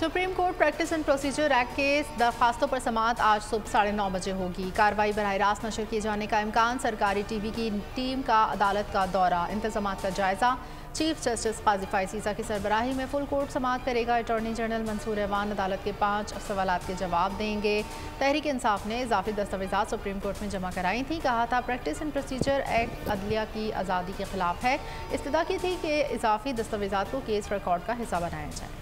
Supreme court practice and procedure act के दरखास्तों पर समाअत आज सुबह 9:30 बजे होगी। कार्रवाई बराह रास्त नशर किए जाने का इम्कान, सरकारी टीवी की टीम का अदालत का दौरा, इंतजामात का जायजा। चीफ जस्टिस काजी फाइज ईसा की सरबराही में फुल कोर्ट समाअत करेगा। अटॉर्नी जनरल मंसूर एवान अदालत के 5 सवालात के जवाब देंगे। तहरीक इंसाफ ने इजाफी दस्तावेजात सुप्रीम कोर्ट में जमा कराई थी। कहा था प्रैक्टिस एंड प्रोसीजर एक्ट अदलिया की आज़ादी के खिलाफ है। इस्तदा की थी कि इजाफी दस्तावेजात को केस रिकॉर्ड का हिस्सा बनाया जाए।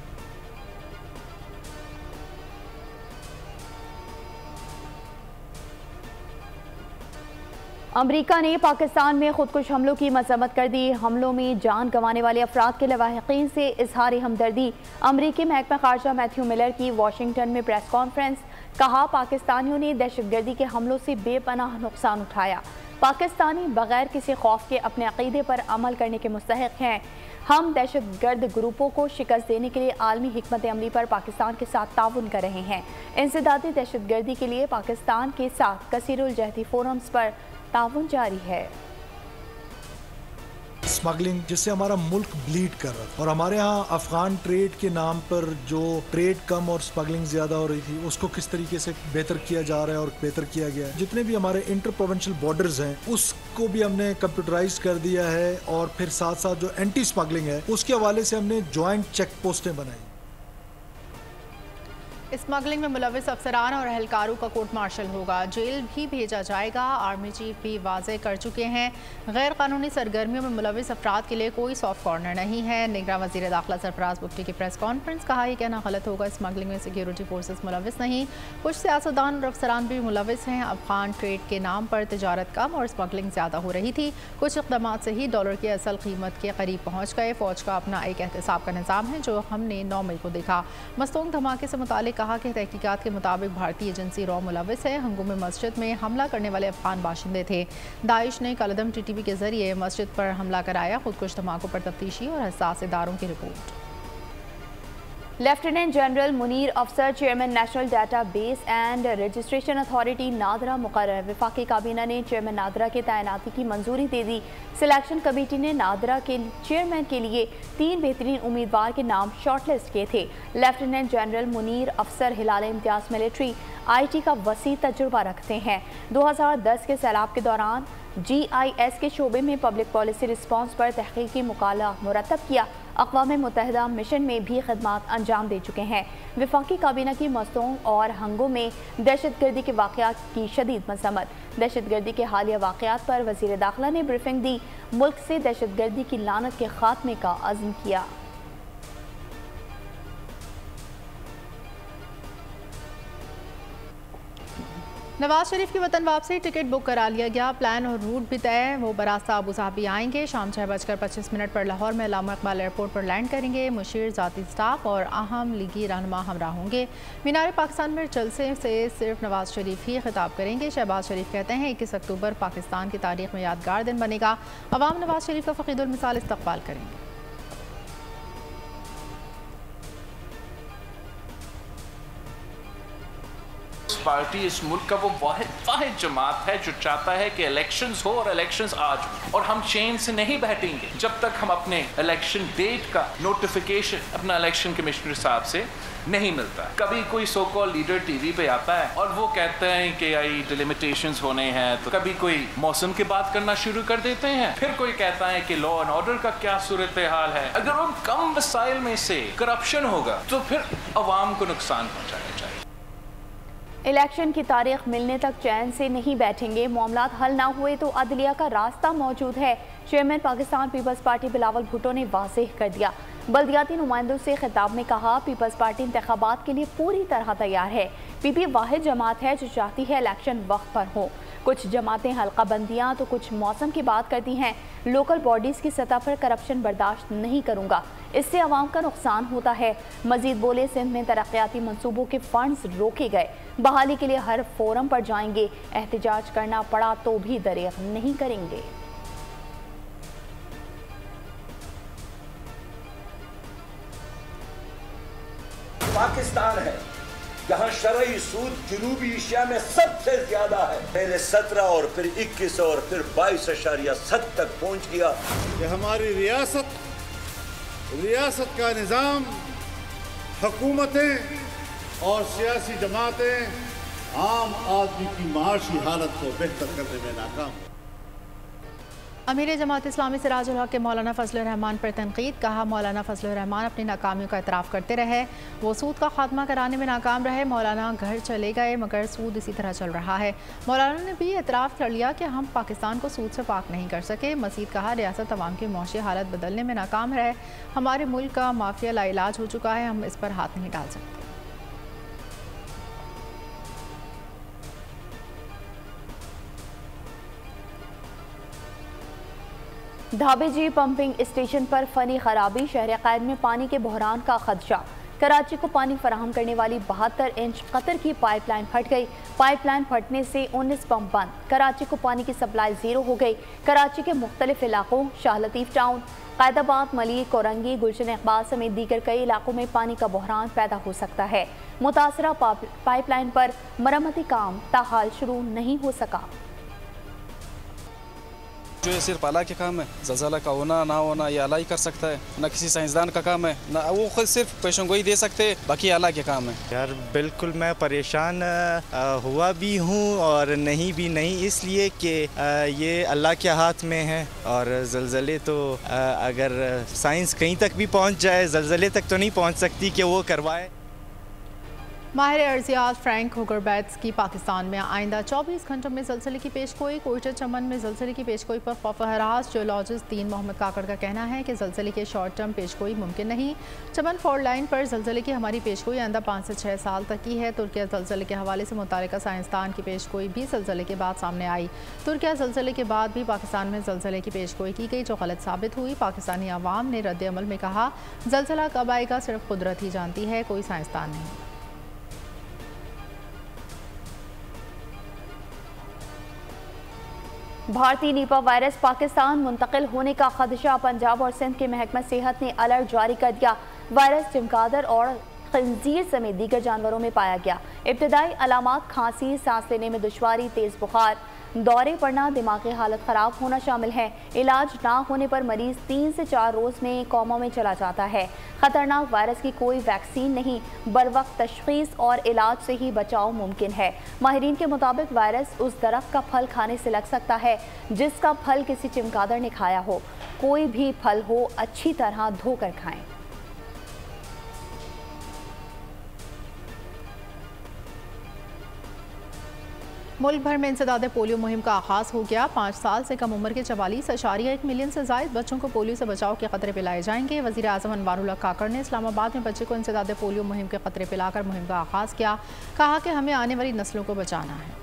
अमरीका ने पाकिस्तान में खुदकुश हमलों की मजम्मत कर दी। हमलों में जान गंवाने वाले अफराद के लवाहिकीन से इजहार हमदर्दी। अमरीकी महकमा खारजा मैथ्यू मिलर की वाशिंगटन में प्रेस कॉन्फ्रेंस। कहा, पाकिस्तानियों ने दहशतगर्दी के हमलों से बेपनाह नुकसान उठाया। पाकिस्तानी बगैर किसी खौफ के अपने अकीदे पर अमल करने के मुस्तहिक हैं। हम दहशतगर्द ग्रुपों को शिकस्त देने के लिए आलमी हिकमत अमली पर पाकिस्तान के साथ ताउन कर रहे हैं। इंसदादी दहशतगर्दी के लिए पाकिस्तान के साथ कसीरुल जहदी फोरम्स पर ताउन जारी है। स्मगलिंग जिससे हमारा मुल्क ब्लीड कर रहा था और हमारे यहाँ अफगान ट्रेड के नाम पर जो ट्रेड कम और स्मगलिंग ज्यादा हो रही थी, उसको किस तरीके से बेहतर किया जा रहा है और बेहतर किया गया है। जितने भी हमारे इंटर प्रोविंशियल बॉर्डर्स हैं उसको भी हमने कंप्यूटराइज कर दिया है और फिर साथ साथ जो एंटी स्मगलिंग है उसके हवाले से हमने ज्वाइंट चेक पोस्टें बनाई। स्मगलिंग में मुलविस अफसरान और एहलकारों का कोर्ट मार्शल होगा। जेल भी भेजा जाएगा। आर्मी चीफ भी वाज़े कर चुके हैं, गैर कानूनी सरगर्मियों में मुलविस अफराद के लिए कोई सॉफ्ट कॉर्नर नहीं है। निगरान वज़ीर दाखिला सरफराज बुगटी की प्रेस कॉन्फ्रेंस। कहा, यह कहना गलत होगा, स्मगलिंग में सिक्योरिटी फोर्सेस मुलविस नहीं। कुछ सियासतदान और अफसरान भी मुलविस हैं। अफगान ट्रेड के नाम पर तिजारत कम और स्मगलिंग ज़्यादा हो रही थी। कुछ इक़दाम से ही डॉलर की असल कीमत के करीब पहुँच गए। फ़ौज का अपना एक एहतसाब का निज़ाम है जो हमने 9 मई को देखा। मस्तूंग धमाके से मुतालिक कहा कि तहकीकात के मुताबिक भारतीय एजेंसी रॉ मुलविस है। हंगुम मस्जिद में हमला करने वाले अफगान बाशिंदे थे। दाइश ने कलदम टीटीपी के जरिए मस्जिद पर हमला कराया। खुदकुश धमाकों पर तफ्तीशी और हसास इदारों की रिपोर्ट। लेफ्टिनेंट जनरल मुनीर अफसर chairman national data base and registration authority NADRA मुकर्रर। वफाकी काबीना ने चेयरमैन नादरा के तैनाती की मंजूरी दे दी। सिलेक्शन कमेटी ने नादरा के चेयरमैन के लिए 3 बेहतरीन उम्मीदवार के नाम शॉर्टलिस्ट किए थे। लेफ्टिनेंट जनरल मुनीर अफसर हिलाल इम्तियाज मिलिट्री IT का वसी तजुर्बा रखते हैं। 2010 के सैलाब के दौरान GIS के शोबे में पब्लिक पॉलिसी रिस्पॉन्स पर तहकीकी मुकाला मुरतब किया। अक़वाम मुत्तहिदा मिशन में भी खिदमात अंजाम दे चुके हैं। वफाकी काबीना की मस्तूंग और हंगों में दहशतगर्दी के वाक़यात की शदीद मज़म्मत। दहशतगर्दी के हालिया वाक़यात पर वज़ीर दाखिला ने ब्रीफिंग दी। मुल्क से दहशतगर्दी की लानत के खात्मे का अज़्म किया। नवाज शरीफ की वतन वापसी टिकट बुक करा लिया गया। प्लान और रूट भी तय। वो बरास्ता अबू धाबी आएंगे। शाम 6:25 पर लाहौर में अल्लामा इकबाल एयरपोर्ट पर लैंड करेंगे। मुशीर, ज़ाती स्टाफ और अहम लीगी रहनुमा हमरा होंगे। मीनार पाकिस्तान में जलसे से सिर्फ नवाज शरीफ ही खिताब करेंगे। शहबाज शरीफ कहते हैं 21 अक्टूबर पाकिस्तान की तारीख में यादगार दिन बनेगा। अवाम नवाज शरीफ का फ़कीदुल मिसाल इस्तकबाल करेंगे। पार्टी इस मुल्क का वो वाहिद जमात है जो चाहता है कि इलेक्शंस हो और इलेक्शंस आज हो, और हम चैन से नहीं बैठेंगे जब तक हम अपने इलेक्शन डेट का नोटिफिकेशन अपना इलेक्शन कमिश्नर साहब से नहीं मिलता। कभी कोई सो कॉल लीडर टीवी पे आता है और वो कहते हैं कि आई डिलिमिटेशंस होने हैं, तो कभी कोई मौसम की बात करना शुरू कर देते हैं, फिर कोई कहता है कि लॉ एंड ऑर्डर का क्या सूरत हाल है। अगर उन कम वसाइल में से करप्शन होगा तो फिर अवाम को नुकसान पहुंचाया जाएगा। इलेक्शन की तारीख मिलने तक चैन से नहीं बैठेंगे। मामलात हल ना हुए तो अदलिया का रास्ता मौजूद है। चेयरमैन पाकिस्तान पीपल्स पार्टी बिलावल भुट्टो ने वाज़ेह कर दिया। बल्दियाती नुमाइंदों से खिताब में कहा, पीपल्स पार्टी इंतखाबात के लिए पूरी तरह तैयार है। PP वाहिद जमात है जो चाहती है इलेक्शन वक्त पर हो। कुछ जमातें हल्का बंदियाँ तो कुछ मौसम की बात करती हैं। लोकल बॉडीज़ की सतह पर करप्शन बर्दाश्त नहीं करूँगा, इससे अवाम का नुकसान होता है। मजीद बोले, सिंध में तरक्याती मंसूबों के फंड्स रोके गए। बहाली के लिए हर फोरम पर जाएंगे। एहतजाज करना पड़ा तो भी दरेग नहीं करेंगे। पाकिस्तान है जहां शरई सूद जनूबी एशिया में सबसे ज्यादा है। पहले 17 और फिर 21 और फिर 22.7 तक पहुंच गया। कि हमारी रियासत का निज़ाम हुकूमतें और सियासी जमातें आम आदमी की माशी हालत को बेहतर करने में नाकाम। अमीर जमात इस्लामी सिराजुल हक के मौलाना फजलुर रहमान पर तनकीद। कहा, मौलाना फजलुर रहमान अपनी नाकामियों का एतराफ़ करते रहे, वो सूद का खात्मा कराने में नाकाम रहे। मौलाना घर चले गए मगर सूद इसी तरह चल रहा है। मौलाना ने भी एतराफ़ कर लिया कि हम पाकिस्तान को सूद से पाक नहीं कर सके। मज़ीद कहा, रियासत तमाम की मौशी हालत बदलने में नाकाम है। हमारे मुल्क का माफिया लाइलाज हो चुका है, हम इस पर हाथ नहीं डाल सकते। धाबेजी पंपिंग स्टेशन पर फनी खराबी, शहर कैद में पानी के बहरान का खदशा। कराची को पानी फराहम करने वाली 72 इंच कतर की पाइपलाइन फट गई। पाइपलाइन फटने से 19 पंप बंद। कराची को पानी की सप्लाई ज़ीरो हो गई। कराची के मुख्तलिफ इलाकों शाह लतीफ़ टाउन, कैदाबाद, मलिक, कोरंगी, गुलशन इकबाल समेत दीगर कई इलाकों में पानी का बहरान पैदा हो सकता है। मुतासरा पाइपलाइन पर मरम्मती काम ताहाल शुरू नहीं हो सका। जो सिर्फ अल्लाह के काम है, ज़लज़ला का होना ना होना ये अल्लाह ही कर सकता है, ना किसी साइंसदान का काम है, ना वो खुद सिर्फ पेशेंगोई दे सकते हैं, बाकी अल्लाह के काम है। यार बिल्कुल मैं परेशान हुआ भी हूँ और नहीं इसलिए कि ये अल्लाह के हाथ में है और ज़लज़ले तो अगर साइंस कहीं तक भी पहुँच जाए, ज़लज़ले तक तो नहीं पहुँच सकती कि वो करवाए। माहिर अर्जियात फ्रैंक हुगरबैट्स की पाकिस्तान में आइंदा 24 घंटों में ज़लज़ले की पेशगोई। कोयटा चमन में ज़लज़ले की पेशगोई पर खौफ हरास। जियोलॉजिस्ट दीन मोहम्मद काकड़ का कहना है कि ज़लज़ले के शॉर्ट टर्म पेशगोई मुमकिन नहीं। चमन फॉल्ट लाइन पर ज़लज़ले की हमारी पेशगोई आइंदा 5 से 6 साल तक की है। तुर्किया ज़लज़ले के हवाले से मुतालिका साइंसदान की पेशगोई भी ज़लज़ले के बाद सामने आई। तुर्किया ज़लज़ले के बाद भी पाकिस्तान में ज़लज़ले की पेशगोई की गई, जो गलत साबित हुई। पाकिस्तानी अवाम ने रद्द अमल में कहा, ज़लज़ला कब आएगा सिर्फ कुदरत ही जानती है, कोई साइंसदान नहीं। भारतीय नीपा वायरस पाकिस्तान मुंतकिल होने का खदशा। पंजाब और सिंध के महकमा सेहत ने अलर्ट जारी कर दिया। वायरस चमगादड़ और खंजीर समेत दीगर जानवरों में पाया गया। इब्तदाई अलामात खांसी, सांस लेने में दुश्वारी, तेज बुखार, दौरे पड़ना, दिमागी हालत ख़राब होना शामिल है। इलाज ना होने पर मरीज 3 से 4 रोज़ में कोमा में चला जाता है। ख़तरनाक वायरस की कोई वैक्सीन नहीं, बरवक्त तशख़ीस और इलाज से ही बचाव मुमकिन है। माहिरीन के मुताबिक वायरस उस दरख्त का फल खाने से लग सकता है जिसका फल किसी चमगादड़ ने खाया हो। कोई भी फल हो अच्छी तरह धोकर खाएं। मुल्क भर में इंसदाद पोलियो मुहिम का आगाज़ हो गया। 5 साल से कम उम्र के 44.1 मिलियन से ज़ायद बच्चों को पोलियो से बचाव के खतरे पिलाए जाएंगे। वज़ीर आज़म अनवारुल्लाह काकड़ ने इस्लामाबाद में बच्चे को इंसदाद पोलियो मुहिम के खतरे पिलाकर मुहिम का आगाज़ किया। कहा कि हमें आने वाली नस्लों को बचाना है।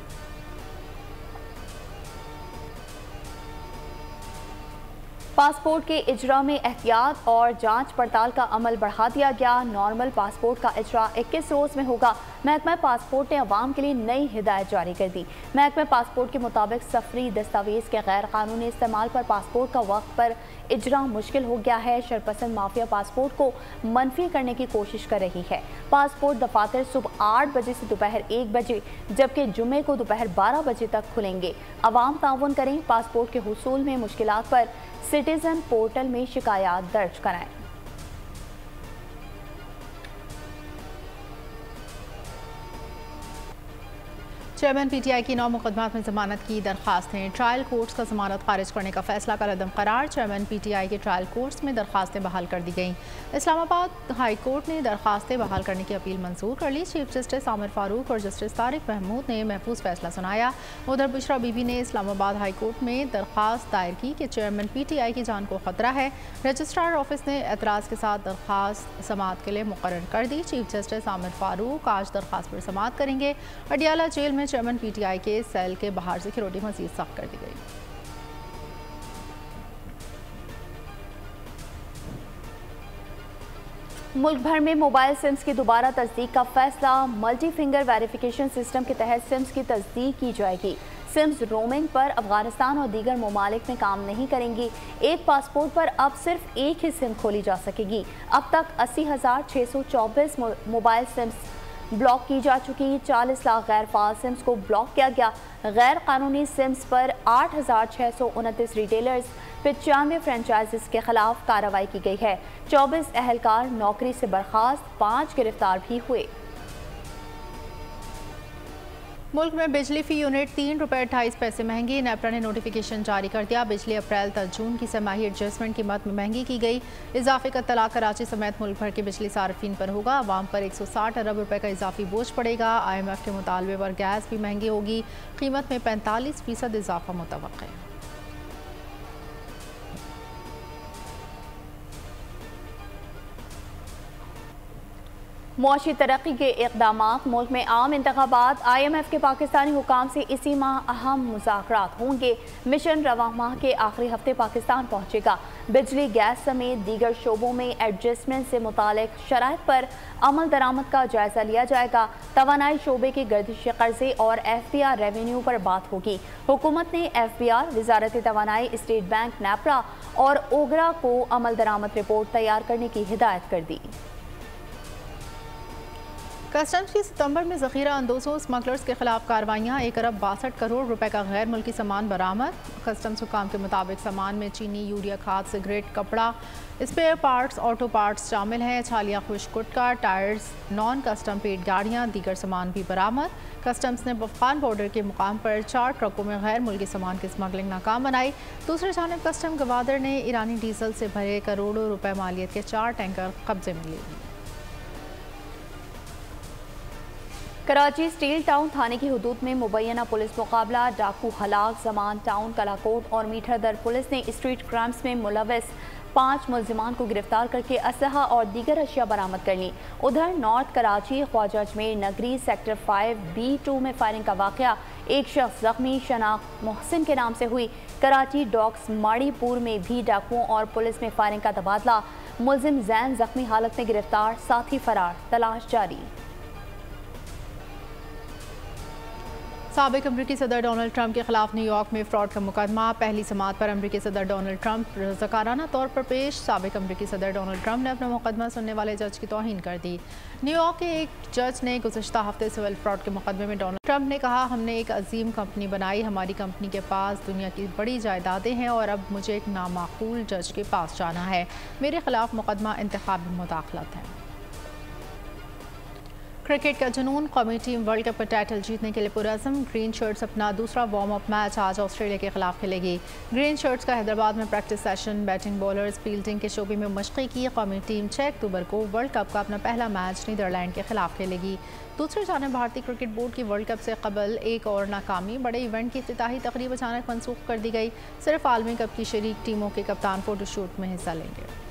पासपोर्ट के इजरा में एहतियात और जांच पड़ताल का अमल बढ़ा दिया गया। नॉर्मल पासपोर्ट का इजरा 21 रोज़ में होगा। महकमा पासपोर्ट ने अवाम के लिए नई हिदायत जारी कर दी। महकमा पासपोर्ट के मुताबिक सफरी दस्तावेज़ के गैर कानूनी इस्तेमाल पर पासपोर्ट का वक्त पर इजरा मुश्किल हो गया है। शरपसंद माफिया पासपोर्ट को मनफी करने की कोशिश कर रही है। पासपोर्ट दफातर सुबह 8 बजे से दोपहर 1 बजे जबकि जुमे को दोपहर 12 बजे तक खुलेंगे। अवाम ताउन करें, पासपोर्ट के हुसूल में मुश्किलात पर सिटीजन पोर्टल में शिकायत दर्ज कराएं। चेयरमैन पीटीआई की 9 मुकदमात में जमानत की दरखास्तें। ट्रायल कोर्ट्स का जमानत खारिज करने का फैसला का रद्दम करार। चेयरमैन पीटीआई के ट्रायल कोर्ट्स में दरखास्तें बहाल कर दी गईं। इस्लामाबाद हाई कोर्ट ने दरखास्तें बहाल करने की अपील मंजूर कर ली। चीफ जस्टिस आमिर फारूक और जस्टिस तारिक महमूद ने महफूज फैसला सुनाया। उधर बुशरा बीबी ने इस्लामाबाद हाई कोर्ट में दरखास्त दायर की कि चेयरमैन पीटीआई की जान को खतरा है। रजिस्ट्रार ऑफिस ने एतराज़ के साथ दरखास्त समाअत के लिए मुकर्रर कर दी। चीफ जस्टिस आमिर फारूक आज दरखास्त पर समाअत करेंगे। अडियाला जेल में चेयरमैन पीटीआई के सेल के बाहर सिक्योरिटी मजीद सख्त कर दी गई। मुल्क भर में मोबाइल सिम्स की दोबारा तस्दीक का फैसला। मल्टी फिंगर वेरिफिकेशन सिस्टम के तहत सिम्स की तस्दीक की जाएगी। सिम्स रोमिंग पर अफगानिस्तान और दीगर ममालिक में काम नहीं करेंगी। एक पासपोर्ट पर अब सिर्फ एक ही सिम खोली जा सकेगी। अब तक 80,624 मोबाइल सिम्स ब्लॉक की जा चुकी 40 लाख गैर फाल सिम्स को ब्लॉक किया गया। गैर कानूनी सिम्स पर 8,629 रिटेलर्स 95 फ्रेंचाइजीज के खिलाफ कार्रवाई की गई है। 24 अहलकार नौकरी से बर्खास्त, 5 गिरफ्तार भी हुए। मुल्क में बिजली फी यूनिट 3 रुपये 28 पैसे महंगी। नेपरा ने नोटिफिकेशन जारी कर दिया। बिजली अप्रैल तक जून की समाही एडजस्टमेंट कीमत में महंगी की गई। इजाफे का तला कराची समेत मुल्क भर के बिजली सार्फिन पर होगा। आवाम पर 160 अरब रुपए का इजाफी बोझ पड़ेगा। IMF के मुतालबे पर गैस भी महंगी होगी। कीमत में 45% इजाफा मुतवक्किल है। मुआशी तरक्की के इक़दामात। मुल्क में आम इंतखाबात। IMF के पाकिस्तानी हुकाम से इसी माह अहम मुज़ाकरात होंगे। मिशन रवां माह के आखिरी हफ्ते पाकिस्तान पहुँचेगा। बिजली गैस समेत दीगर शोबों में एडजस्टमेंट से मुतालिक शराइत पर अमल दरामद का जायजा लिया जाएगा। तवानाई शोबे के गर्दिश कर्जे और FBR रेवेन्यू पर बात होगी। हुकूमत ने FBR, वजारत तवानाई, स्टेट बैंक, नेपरा और ओगरा को अमल दरामद रिपोर्ट तैयार करने की हिदायत कर दी। कस्टम्स की सितंबर में ज़ख़ीरा अंदोज़ों स्मगलर्स के खिलाफ कार्रवाइयाँ। 1 अरब 62 करोड़ रुपए का गैर मुल्की सामान बरामद। कस्टम्स हुकाम के मुताबिक सामान में चीनी, यूरिया खाद, सिगरेट, कपड़ा, स्पेयर पार्ट्स, ऑटो पार्ट्स शामिल हैं। छालियाँ, खुश्क गुटखा, टायर्स, नॉन कस्टम पेड गाड़ियाँ, दीगर सामान भी बरामद। कस्टम्स ने अफगान बॉर्डर के मुकाम पर 4 ट्रकों में गैर मुल्की सामान की स्मगलिंग नाकाम बनाई। दूसरी जानिब कस्टम गवादर ने ईरानी डीजल से भरे करोड़ों रुपए मालियत के 4 टैंकर कब्जे में लिए। कराची स्टील टाउन थाने की हुदूद में मुबैना पुलिस मुकाबला। डाकू हलाक, जमान टाउन, कलाकोट और मीठर दर पुलिस ने स्ट्रीट क्राइम्स में मुलविस 5 मुल्जिमान को गिरफ्तार करके असलहा और दीगर अशिया बरामद कर ली। उधर नॉर्थ कराची ख्वाजा अजमेर नगरी सेक्टर 5B2 में फायरिंग का वाक़या। एक शख्स जख्मी, शनाख्त मोहसिन के नाम से हुई। कराची डॉक्स माड़ीपुर में भी डाकुओं और पुलिस में फायरिंग का तबादला। मुल्जिम जैन जख्मी हालत में गिरफ्तार, साथी फरार, तलाश जारी। साबिक अमरीकी सदर डोनाल्ड ट्रंप के खिलाफ न्यूयॉर्क में फ्रॉड का मुकदमा। पहली समात पर अमरीकी सदर डोनाल्ड ट्रंप रज़ाकाराना तौर पर पेश। साबिक अमरीकी सदर डोनाल्ड ट्रंप ने अपना मुकदमा सुनने वाले जज की तौहीन कर दी। न्यूयॉर्क के एक जज ने गुज़श्ता हफ्ते सिविल फ्रॉड के मुकदमे में डोनाल्ड ट्रंप ने कहा, हमने एक अजीम कंपनी बनाई, हमारी कंपनी के पास दुनिया की बड़ी जायदादें हैं और अब मुझे एक नामाकूल जज के पास जाना है। मेरे खिलाफ मुकदमा इंतखाबी मुदाखलत है। क्रिकेट का जुनून। कौमी टीम वर्ल्ड कप टाइटल जीतने के लिए पुरअज़्म। ग्रीन शर्ट्स अपना दूसरा वार्म अप मैच आज ऑस्ट्रेलिया के खिलाफ खेलेगी। ग्रीन शर्ट्स का हैदराबाद में practice session, batting, bowlers, fielding के शोबे में मशक़ी की। कौमी टीम 6 अक्टूबर को वर्ल्ड कप का अपना पहला मैच नीदरलैंड के खिलाफ खेलेगी। दूसरी जानिब भारतीय क्रिकेट बोर्ड की वर्ल्ड कप से कबल एक और नाकामी। बड़े इवेंट की इफ्तिताही तकरीब अचानक मनसूख कर दी गई। सिर्फ आलमी कप की शरीक टीमों के कप्तान फोटोशूट में हिस्सा लेंगे।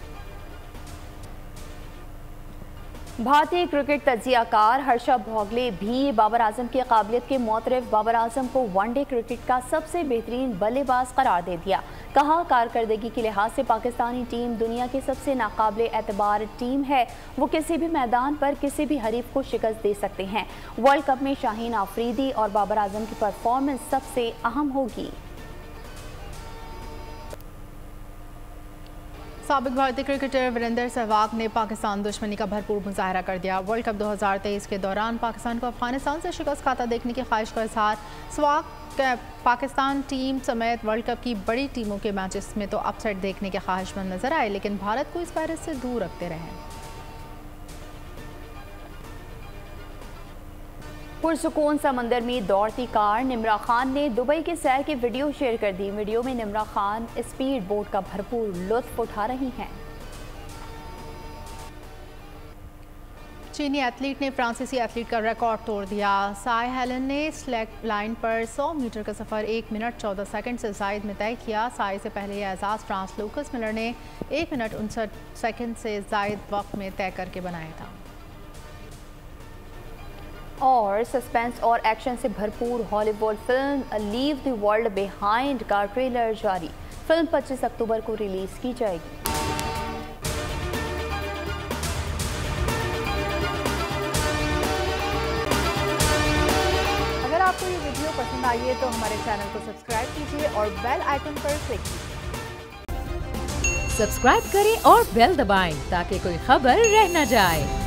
भारतीय क्रिकेट तज्जियाकार हर्षा भोगले भी बाबर आजम की काबिलियत के मुतरफ बाबर आजम को वनडे क्रिकेट का सबसे बेहतरीन बल्लेबाज करार दे दिया। कहा, कारकर्दगी के लिहाज से पाकिस्तानी टीम दुनिया की सबसे नाकाबिले एतबार टीम है। वो किसी भी मैदान पर किसी भी हरीफ को शिकस्त दे सकते हैं। वर्ल्ड कप में शाहीन आफरीदी और बाबर आजम की परफॉर्मेंस सबसे अहम होगी। साबिक भारतीय क्रिकेटर वीरेंद्र सहवाग ने पाकिस्तान दुश्मनी का भरपूर मुजाहरा कर दिया। वर्ल्ड कप 2023 के दौरान पाकिस्तान को अफगानिस्तान से शिकस्त खाता देखने की ख्वाहिश का इजहार। सहवाग पाकिस्तान टीम समेत वर्ल्ड कप की बड़ी टीमों के मैचेस में तो अपसेट देखने के ख्वाहिशमंद नजर आए, लेकिन भारत को इस वायरस से दूर रखते रहे। पुरसुकून समंदर में दौड़ती कार। निम्रा खान ने दुबई के सैर की वीडियो शेयर कर दी। वीडियो में निम्रा खान स्पीड बोट का भरपूर लुत्फ उठा रही हैं। चीनी एथलीट ने फ्रांसीसी एथलीट का रिकॉर्ड तोड़ दिया। साई हेलन ने स्लैग लाइन पर 100 मीटर का सफर 1 मिनट 14 सेकंड से जायद में तय किया। साई से पहले यह एजाज फ्रांस लूकस मिलर ने 1 मिनट 59 सेकंड से जायद वक्त में तय करके बनाया था। और सस्पेंस और एक्शन से भरपूर Hollywood film leave the world behind का ट्रेलर जारी। फिल्म 25 अक्टूबर को रिलीज की जाएगी। अगर आपको ये वीडियो पसंद आई है तो हमारे चैनल को सब्सक्राइब कीजिए और बेल आइकन पर क्लिक कीजिए। सब्सक्राइब करें और बेल दबाएं ताकि कोई खबर रह न जाए।